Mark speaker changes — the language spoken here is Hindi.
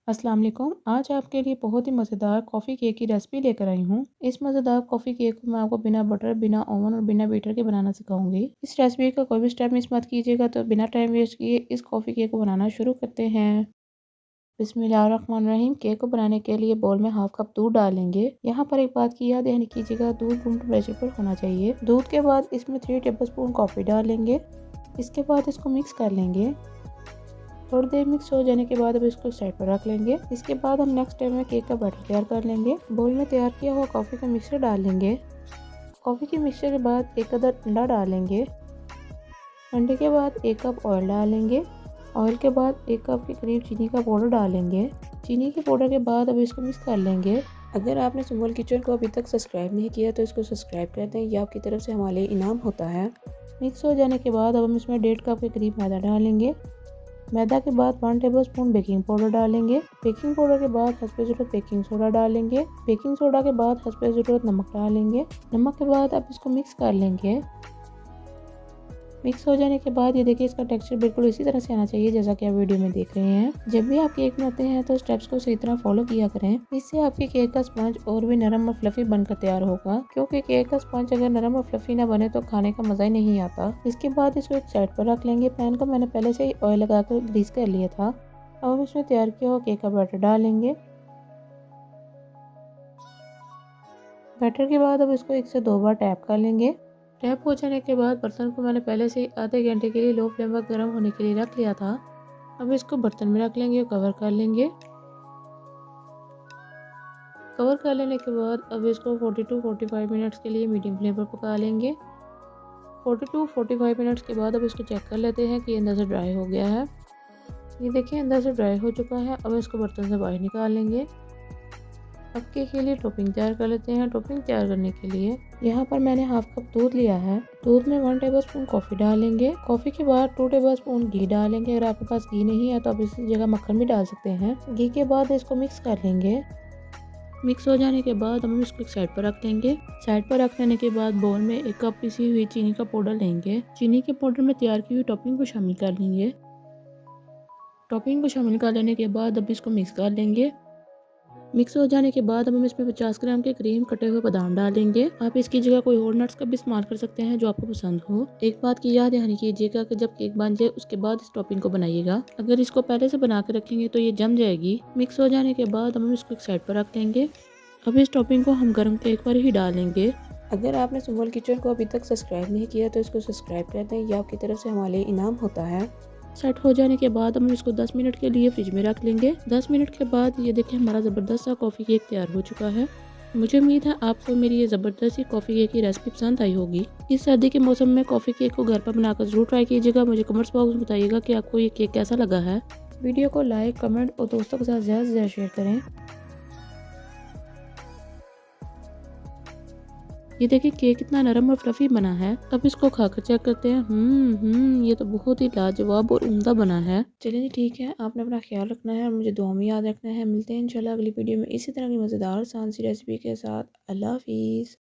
Speaker 1: अस्सलाम वालेकुम। आज आपके लिए बहुत ही मज़ेदार कॉफ़ी केक की रेसिपी लेकर आई हूँ। इस मज़ेदार कॉफ़ी केक को मैं आपको बिना बटर, बिना ओवन और बिना बीटर के बनाना सिखाऊंगी। इस रेसिपी का कोई भी स्टेप मिस मत कीजिएगा। तो बिना टाइम वेस्ट किए इस कॉफ़ी केक को बनाना शुरू करते हैं। बिस्मिल्लाहिर्रहमानिर्रहीम। केक को बनाने के लिए बोल में हाफ कप दूध डालेंगे। यहाँ पर एक बात की याद दहन कीजिएगा, दूध रूम टेम्परेचर पर होना चाहिए। दूध के बाद इसमें 3 टेबल स्पून कॉफ़ी डालेंगे। इसके बाद इसको मिक्स कर लेंगे। थोड़ी देर मिक्स हो जाने के बाद अब इसको साइड पर रख लेंगे। इसके बाद हम नेक्स्ट स्टेप में केक का बैटर तैयार कर लेंगे। बोल में तैयार किया हुआ कॉफ़ी का मिक्सचर डाल लेंगे। कॉफ़ी के मिक्सचर के बाद एक अदर अंडा डालेंगे। अंडे के बाद 1 कप ऑयल डालेंगे। ऑयल के बाद 1 कप के करीब चीनी का पाउडर डालेंगे। चीनी के पाउडर के बाद अब इसको मिक्स कर लेंगे। अगर आपने सुमोल किचन को अभी तक सब्सक्राइब नहीं किया तो इसको सब्सक्राइब कर दें, यह आपकी तरफ से हमारे लिए इनाम होता है। मिक्स हो जाने के बाद अब हम इसमें 1.5 कप के करीब मैदा डालेंगे। मैदा के बाद 1 टेबल स्पून बेकिंग पाउडर डालेंगे। बेकिंग पाउडर के बाद हस्बे ज़रूरत बेकिंग सोडा डालेंगे। बेकिंग सोडा के बाद हस्बे ज़रूरत नमक डालेंगे। नमक के बाद अब इसको मिक्स कर लेंगे। मिक्स हो जाने के बाद ये देखिए इसका टेक्सचर बिल्कुल इसी तरह से आना चाहिए जैसा कि आप वीडियो में देख रहे हैं। जब भी आप केक बनाते हैं तो स्टेप्स को सही तरह फॉलो किया करें। इससे आपके केक का स्पंज और भी नरम और फ्लफी बनकर तैयार होगा, क्योंकि केक का स्पंज अगर नरम और फ्लफी ना बने तो खाने का मजा ही नहीं आता। इसके बाद इसको एक साइड पर रख लेंगे। पैन को मैंने पहले से ही ऑयल लगा कर ग्रीस कर लिया था। अब हम इसमें तैयार किया हुआ केक का बैटर डालेंगे। बैटर के बाद अब इसको 1 से 2 बार टैप कर लेंगे। टैप हो जाने के बाद बर्तन को मैंने पहले से आधे घंटे के लिए लो फ्लेम पर गर्म होने के लिए रख लिया था। अब इसको बर्तन में रख लेंगे और कवर कर लेंगे। कवर कर लेने के बाद अब इसको 40 टू 45 मिनट्स के लिए मीडियम फ्लेम पर पका लेंगे। 40 टू 45 मिनट्स के बाद अब इसको चेक कर लेते हैं कि अंदर से ड्राई हो गया है। ये देखिए अंदर से ड्राई हो चुका है। अब इसको बर्तन से बाहर निकाल लेंगे। अब केक के लिए टॉपिंग तैयार कर लेते हैं। टॉपिंग तैयार करने के लिए यहाँ पर मैंने हाफ कप दूध लिया है। दूध में 1 टेबल स्पून कॉफ़ी डालेंगे। कॉफ़ी के बाद 2 टेबल स्पून घी डालेंगे। अगर आपके पास घी नहीं है तो आप इसी जगह मक्खन भी डाल सकते हैं। घी के बाद इसको मिक्स कर लेंगे। मिक्स हो जाने के बाद हम इसको एक साइड पर रख देंगे। साइड पर रख लेने के बाद बोल में 1 कप पिसी हुई चीनी का पाउडर लेंगे। चीनी के पाउडर में तैयार की हुई टॉपिंग को शामिल कर लेंगे। टॉपिंग को शामिल कर लेने के बाद अब इसको मिक्स कर लेंगे। मिक्स हो जाने के बाद हम इसमें 50 ग्राम के करीब कटे हुए बादाम डालेंगे। आप इसकी जगह कोई और नट्स का भी इस्तेमाल कर सकते हैं जो आपको पसंद हो। एक बात की याद दहानी कीजिएगा कि जब केक बन जाए उसके बाद इस टॉपिंग को बनाइएगा। अगर इसको पहले से बना के रखेंगे तो ये जम जाएगी। मिक्स हो जाने के बाद हम इसको एक साइड पर रख देंगे। अब इस टॉपिंग को हम गर्म केक पर ही डालेंगे। अगर आपने सुमोल किचन को अभी तक सब्सक्राइब नहीं किया तो इसको सब्सक्राइब कर दें, यह आपकी तरफ से हमारे लिए इनाम होता है। सेट हो जाने के बाद हम इसको 10 मिनट के लिए फ्रिज में रख लेंगे। 10 मिनट के बाद ये देखिए हमारा ज़बरदस्त सा कॉफ़ी केक तैयार हो चुका है। मुझे उम्मीद है आपको मेरी ये ज़बरदस्त सी कॉफ़ी केक की रेसिपी पसंद आई होगी। इस सर्दी के मौसम में कॉफ़ी केक को घर पर बनाकर ज़रूर ट्राई कीजिएगा। मुझे कमेंट्स बॉक्स में बताइएगा कि आपको ये केक कैसा लगा है। वीडियो को लाइक, कमेंट और दोस्तों के साथ ज़्यादा से ज़्यादा शेयर करें। ये देखिए केक कितना नरम और फ्लफी बना है। अब इसको खाकर चेक करते हैं। ये तो बहुत ही लाजवाब और उम्दा बना है। चलिए जी ठीक है, आपने अपना ख्याल रखना है और मुझे दुआ में याद रखना है। मिलते हैं इंशाल्लाह अगली वीडियो में इसी तरह की मज़ेदार आसान सी रेसिपी के साथ। अल्लाह हाफिज़।